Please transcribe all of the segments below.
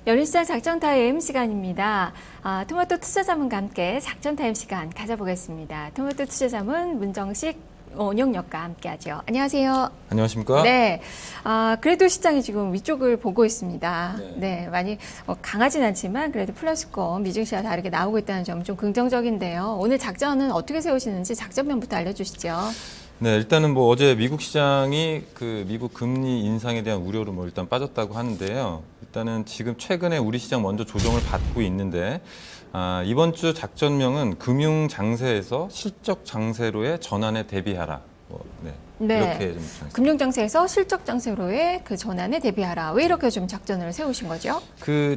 열린시장 작전타임 시간입니다. 토마토 투자자문과 함께 작전타임 시간 가져보겠습니다. 토마토 투자자문 문정식 원영역과 함께하죠. 안녕하세요. 안녕하십니까? 네, 그래도 시장이 지금 위쪽을 보고 있습니다. 네, 많이 강하진 않지만 그래도 플러스권 미증시와 다르게 나오고 있다는 점 좀 긍정적인데요. 오늘 작전은 어떻게 세우시는지 작전면부터 알려주시죠. 네, 일단은 뭐 어제 미국 시장이 그 미국 금리 인상에 대한 우려로 뭐 일단 빠졌다고 하는데요. 일단은 지금 최근에 우리 시장 먼저 조정을 받고 있는데 이번 주 작전명은 금융 장세에서 실적 장세로의 전환에 대비하라. 네. 이렇게 좀 정했습니다. 금융장세에서 실적장세로의 그 전환에 대비하라. 왜 이렇게 좀 작전을 세우신 거죠?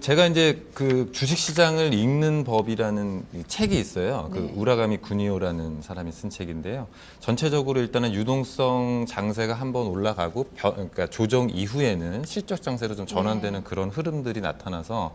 제가 이제 그 주식시장을 읽는 법이라는 이 책이 있어요. 그 네. 우라가미 구니오라는 사람이 쓴 책인데요. 전체적으로 일단은 유동성 장세가 한번 올라가고 그러니까 조정 이후에는 실적 장세로 좀 전환되는 그런 흐름들이 나타나서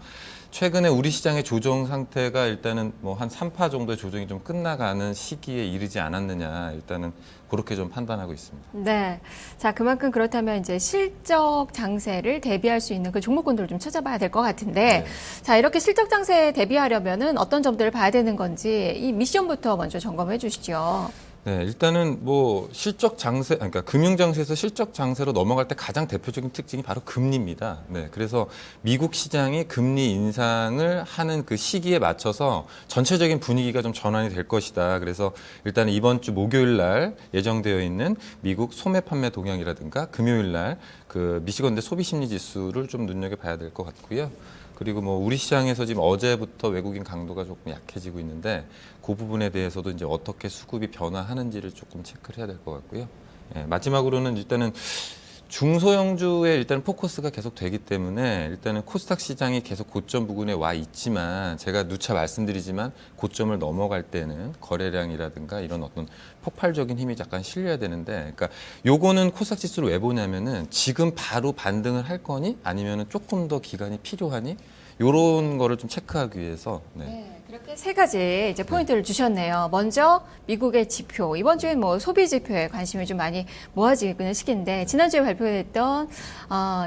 최근에 우리 시장의 조정 상태가 일단은 뭐 한 3파 정도의 조정이 좀 끝나가는 시기에 이르지 않았느냐 일단은 그렇게 좀 판단하고 있습니다. 네. 자, 그만큼 그렇다면 이제 실적 장세를 대비할 수 있는 그 종목군들을 좀 찾아봐야 될 것 같은데, 네. 자, 이렇게 실적 장세에 대비하려면은 어떤 점들을 봐야 되는 건지 이 미션부터 먼저 점검해 주시죠. 네, 일단은 뭐 실적 장세, 그러니까 금융 장세에서 실적 장세로 넘어갈 때 가장 대표적인 특징이 바로 금리입니다. 네, 그래서 미국 시장이 금리 인상을 하는 그 시기에 맞춰서 전체적인 분위기가 좀 전환이 될 것이다. 그래서 일단 이번 주 목요일 날 예정되어 있는 미국 소매 판매 동향이라든가 금요일 날 그 미시건대 소비 심리 지수를 좀 눈여겨봐야 될 것 같고요. 그리고 뭐 우리 시장에서 지금 어제부터 외국인 강도가 조금 약해지고 있는데 그 부분에 대해서도 이제 어떻게 수급이 변화하는지를 조금 체크를 해야 될 것 같고요. 예, 마지막으로는 일단은 중소형주에 일단 포커스가 계속 되기 때문에 일단은 코스닥 시장이 계속 고점 부근에 와 있지만 제가 누차 말씀드리지만 고점을 넘어갈 때는 거래량이라든가 이런 어떤 폭발적인 힘이 약간 실려야 되는데 그러니까 요거는 코스닥 지수를 왜 보냐면은 지금 바로 반등을 할 거니 아니면은 조금 더 기간이 필요하니 요런 거를 좀 체크하기 위해서 네, 그렇게 세 가지 이제 포인트를 주셨네요. 먼저 미국의 지표. 이번 주엔 뭐 소비 지표에 관심이 좀 많이 모아지는 시기인데 지난주에 발표됐던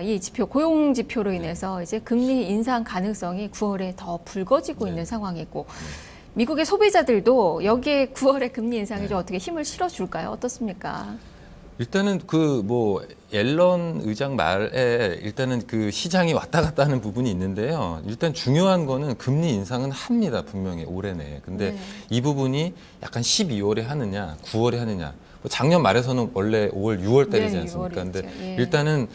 이 지표 고용 지표로 인해서 이제 금리 인상 가능성이 9월에 더 불거지고 있는 상황이고 미국의 소비자들도 여기에 9월에 금리 인상이 좀 어떻게 힘을 실어줄까요? 어떻습니까? 일단은 그 뭐 옐런 의장 말에 일단은 그 시장이 왔다 갔다 하는 부분이 있는데요. 일단 중요한 거는 금리 인상은 합니다. 분명히 올해 내에. 근데 이 부분이 약간 12월에 하느냐, 9월에 하느냐. 뭐 작년 말에서는 원래 5월, 6월 달이지 않습니까? 근데 일단은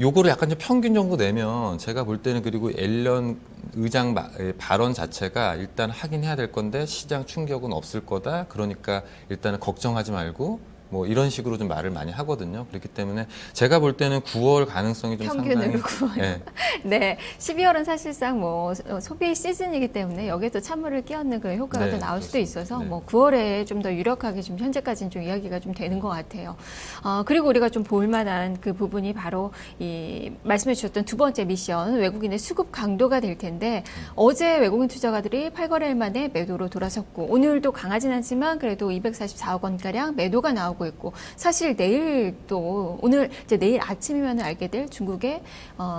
요거를 약간 좀 평균 정도 내면 제가 볼 때는 그리고 앨런 의장 발언 자체가 일단 하긴 해야 될 건데 시장 충격은 없을 거다. 그러니까 일단은 걱정하지 말고 뭐 이런 식으로 좀 말을 많이 하거든요. 그렇기 때문에 제가 볼 때는 9월 가능성이 좀 평균으로 상당히 9월. 네. 네, 12월은 사실상 뭐 소비 시즌이기 때문에 여기에 또 찬물을 끼얹는 그 효과가 네, 더 나올 수도 그렇습니다. 있어서 네. 뭐 9월에 좀 더 유력하게 좀 현재까지는 좀 이야기가 좀 되는 것 같아요. 그리고 우리가 좀 볼만한 그 부분이 바로 이 말씀해 주셨던 두 번째 미션 외국인의 수급 강도가 될 텐데 어제 외국인 투자가들이 8거래일 만에 매도로 돌아섰고 오늘도 강하진 않지만 그래도 244억 원가량 매도가 나오고 있고 사실 내일 또 오늘 이제 내일 아침이면 알게 될 중국의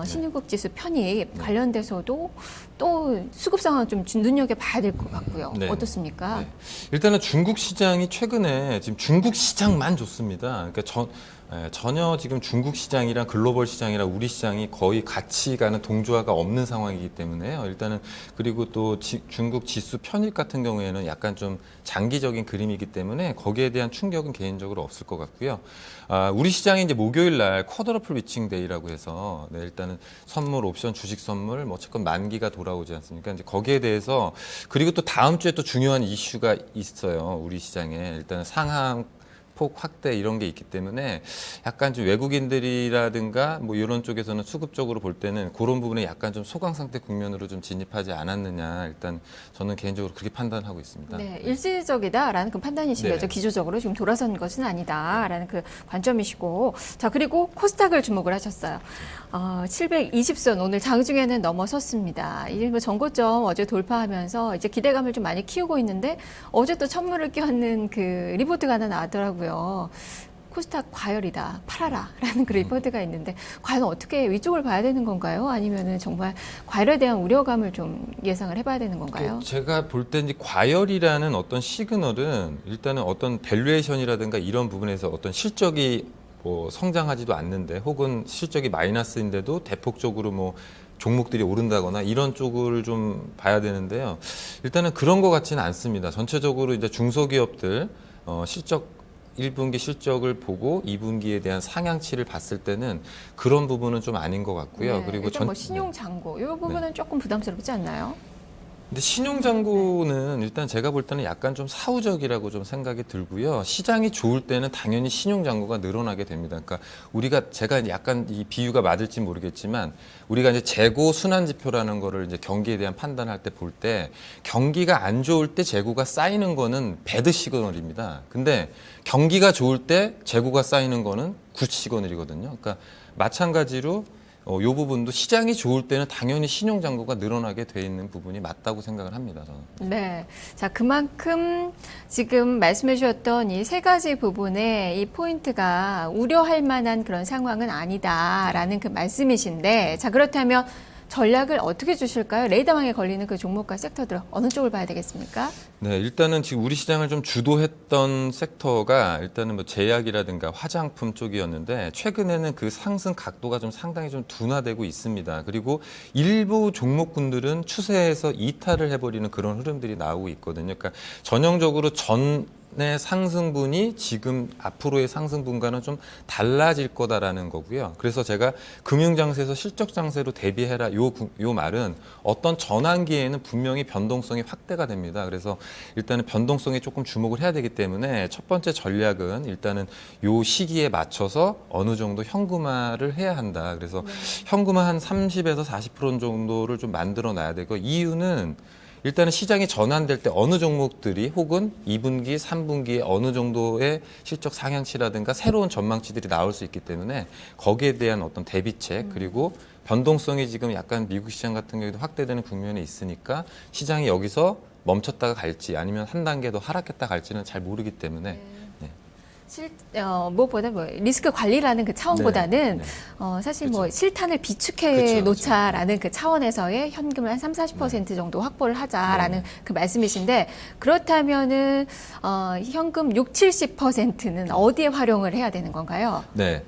신흥국 지수 편입 관련돼서도 또 수급 상황 좀 눈여겨 봐야 될 것 같고요. 네. 어떻습니까? 네. 일단은 중국 시장이 최근에 지금 중국 시장만 좋습니다. 그러니까 전혀 지금 중국 시장이랑 글로벌 시장이랑 우리 시장이 거의 같이 가는 동조화가 없는 상황이기 때문에요. 일단은 그리고 또 중국 지수 편입 같은 경우에는 약간 좀 장기적인 그림이기 때문에 거기에 대한 충격은 개인적으로 없을 것 같고요. 우리 시장이 이제 목요일 날 쿼드러플 위칭 데이라고 해서 일단은 선물, 옵션, 주식 선물, 뭐 채권 만기가 돌아오지 않습니까? 이제 거기에 대해서 그리고 또 다음 주에 또 중요한 이슈가 있어요. 우리 시장에 일단은 상하 폭 확대 이런 게 있기 때문에 약간 좀 외국인들이라든가 뭐 이런 쪽에서는 수급적으로 볼 때는 그런 부분에 약간 좀 소강 상태 국면으로 좀 진입하지 않았느냐 일단 저는 개인적으로 그렇게 판단하고 있습니다. 네, 일시적이다라는 그 판단이신 네. 거죠. 기조적으로 지금 돌아선 것은 아니다라는 그 관점이시고 자 그리고 코스닥을 주목을 하셨어요. 720선 오늘 장중에는 넘어섰습니다. 이게 뭐 전고점 어제 돌파하면서 이제 기대감을 좀 많이 키우고 있는데 어제 또 찬물을 끼얹는 그 리포트가 하나 나왔더라고요. 코스닥 과열이다, 팔아라라는 그 리포트가 있는데 과연 어떻게 위쪽을 봐야 되는 건가요? 아니면은 정말 과열에 대한 우려감을 좀 예상을 해봐야 되는 건가요? 제가 볼 때 이제 과열이라는 어떤 시그널은 일단은 어떤 밸류에이션이라든가 이런 부분에서 어떤 실적이 뭐 성장하지도 않는데 혹은 실적이 마이너스인데도 대폭적으로 뭐 종목들이 오른다거나 이런 쪽을 좀 봐야 되는데요. 일단은 그런 것 같지는 않습니다. 전체적으로 이제 중소기업들 실적 1분기 실적을 보고 2분기에 대한 상향치를 봤을 때는 그런 부분은 좀 아닌 것 같고요. 네, 그리고 일단 뭐 신용 잔고 이 부분은 조금 부담스럽지 않나요? 근데 신용잔고는 일단 제가 볼 때는 약간 좀 사후적이라고 좀 생각이 들고요. 시장이 좋을 때는 당연히 신용잔고가 늘어나게 됩니다. 그러니까 제가 약간 이 비유가 맞을지 모르겠지만 우리가 이제 재고 순환지표라는 거를 이제 경기에 대한 판단할 때 볼 때 경기가 안 좋을 때 재고가 쌓이는 거는 배드 시그널입니다. 근데 경기가 좋을 때 재고가 쌓이는 거는 굿 시그널이거든요. 그러니까 마찬가지로 이 부분도 시장이 좋을 때는 당연히 신용잔고가 늘어나게 돼 있는 부분이 맞다고 생각을 합니다. 저는. 네. 자, 그만큼 지금 말씀해 주셨던 이 세 가지 부분에 이 포인트가 우려할 만한 그런 상황은 아니다라는 그 말씀이신데, 자, 그렇다면 전략을 어떻게 주실까요? 레이더망에 걸리는 그 종목과 섹터들 어느 쪽을 봐야 되겠습니까? 네, 일단은 지금 우리 시장을 좀 주도했던 섹터가 일단은 뭐 제약이라든가 화장품 쪽이었는데 최근에는 그 상승 각도가 좀 상당히 좀 둔화되고 있습니다. 그리고 일부 종목군들은 추세에서 이탈을 해버리는 그런 흐름들이 나오고 있거든요. 그러니까 전형적으로 전의 상승분이 지금 앞으로의 상승분과는 좀 달라질 거다라는 거고요. 그래서 제가 금융장세에서 실적장세로 대비해라 요 말은 어떤 전환기에는 분명히 변동성이 확대가 됩니다. 그래서 일단은 변동성에 조금 주목을 해야 되기 때문에 첫 번째 전략은 일단은 요 시기에 맞춰서 어느 정도 현금화를 해야 한다. 그래서 현금화 한 30에서 40% 정도를 좀 만들어 놔야 되고 이유는 일단은 시장이 전환될 때 어느 종목들이 혹은 2분기, 3분기에 어느 정도의 실적 상향치라든가 새로운 전망치들이 나올 수 있기 때문에 거기에 대한 어떤 대비책 그리고 변동성이 지금 약간 미국 시장 같은 경우에도 확대되는 국면에 있으니까 시장이 여기서 멈췄다가 갈지 아니면 한 단계 더 하락했다 갈지는 잘 모르기 때문에 무엇보다 뭐 리스크 관리라는 그 차원보다는 네. 사실 그쵸. 뭐 실탄을 비축해 그쵸. 놓자라는 그 차원에서의 현금을 한 30-40% 정도 확보를 하자라는 그 말씀이신데 그렇다면은 현금 60-70%는 어디에 활용을 해야 되는 건가요? 네.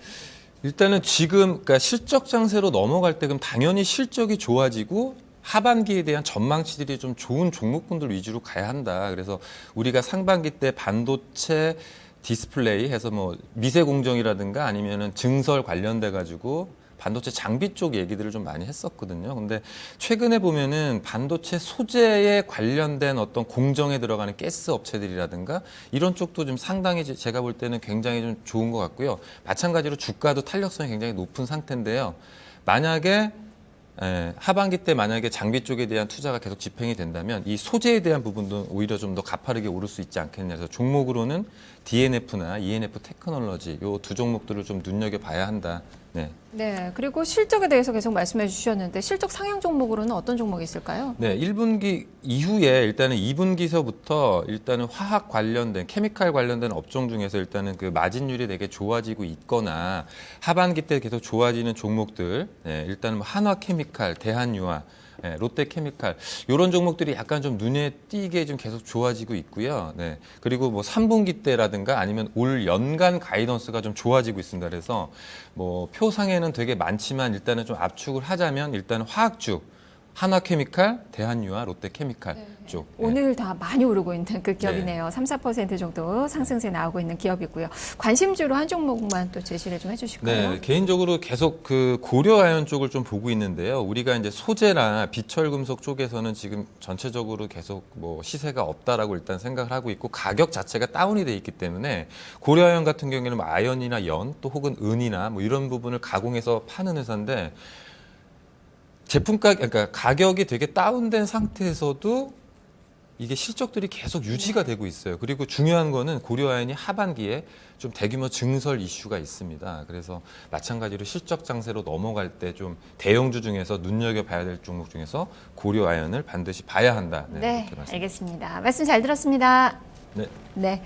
일단은 지금 그러니까 실적 장세로 넘어갈 때 그럼 당연히 실적이 좋아지고 하반기에 대한 전망치들이 좀 좋은 종목군들 위주로 가야 한다. 그래서 우리가 상반기 때 반도체 디스플레이 해서 뭐 미세 공정이라든가 아니면은 증설 관련돼 가지고 반도체 장비 쪽 얘기들을 좀 많이 했었거든요. 근데 최근에 보면은 반도체 소재에 관련된 어떤 공정에 들어가는 가스 업체들이라든가 이런 쪽도 좀 상당히 제가 볼 때는 굉장히 좀 좋은 것 같고요. 마찬가지로 주가도 탄력성이 굉장히 높은 상태인데요. 만약에 하반기 때 만약에 장비 쪽에 대한 투자가 계속 집행이 된다면 이 소재에 대한 부분도 오히려 좀 더 가파르게 오를 수 있지 않겠냐. 그래서 종목으로는 DNF나 ENF 테크놀로지 요 두 종목들을 좀 눈여겨봐야 한다. 네. 네. 그리고 실적에 대해서 계속 말씀해 주셨는데 실적 상향 종목으로는 어떤 종목이 있을까요? 네, 1분기 이후에 일단은 2분기서부터 일단은 화학 관련된 케미칼 관련된 업종 중에서 일단은 그 마진율이 되게 좋아지고 있거나 하반기 때 계속 좋아지는 종목들, 네, 일단은 뭐 한화케미칼, 대한유화, 네, 롯데케미칼 이런 종목들이 약간 좀 눈에 띄게 좀 계속 좋아지고 있고요. 네, 그리고 뭐 3분기 때라든가 아니면 올 연간 가이던스가 좀 좋아지고 있습니다. 그래서 뭐 표상에는 되게 많지만 일단은 좀 압축을 하자면 일단은 화학주 한화케미칼, 대한유화, 롯데케미칼 쪽. 네. 오늘 다 많이 오르고 있는 그 기업이네요. 3-4% 정도 상승세 나오고 있는 기업이고요. 관심주로 한 종목만 또 제시를 좀 해주실까요? 네, 개인적으로 계속 그 고려아연 쪽을 좀 보고 있는데요. 우리가 이제 소재나 비철금속 쪽에서는 지금 전체적으로 계속 뭐 시세가 없다라고 일단 생각을 하고 있고 가격 자체가 다운이 돼 있기 때문에 고려아연 같은 경우에는 뭐 아연이나 연 또 혹은 은이나 뭐 이런 부분을 가공해서 파는 회사인데 그러니까 가격이 되게 다운된 상태에서도 이게 실적들이 계속 유지가 되고 있어요. 그리고 중요한 거는 고려아연이 하반기에 좀 대규모 증설 이슈가 있습니다. 그래서 마찬가지로 실적 장세로 넘어갈 때 좀 대형주 중에서 눈여겨봐야 될 종목 중에서 고려아연을 반드시 봐야 한다. 네, 이렇게 알겠습니다. 말씀 잘 들었습니다. 네. 네.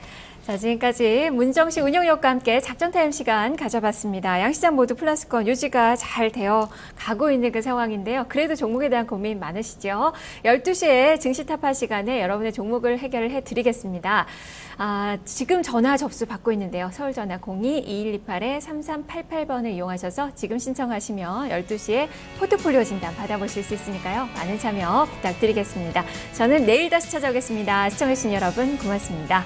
자, 지금까지 문정식 운영위원과 함께 작전타임 시간 가져봤습니다. 양시장 모두 플러스권 유지가 잘 되어 가고 있는 그 상황인데요. 그래도 종목에 대한 고민 많으시죠? 12시에 증시 타파 시간에 여러분의 종목을 해결을 해드리겠습니다. 지금 전화 접수 받고 있는데요. 서울전화 02-2128-3388번을 이용하셔서 지금 신청하시면 12시에 포트폴리오 진단 받아보실 수 있으니까요. 많은 참여 부탁드리겠습니다. 저는 내일 다시 찾아오겠습니다. 시청해주신 여러분 고맙습니다.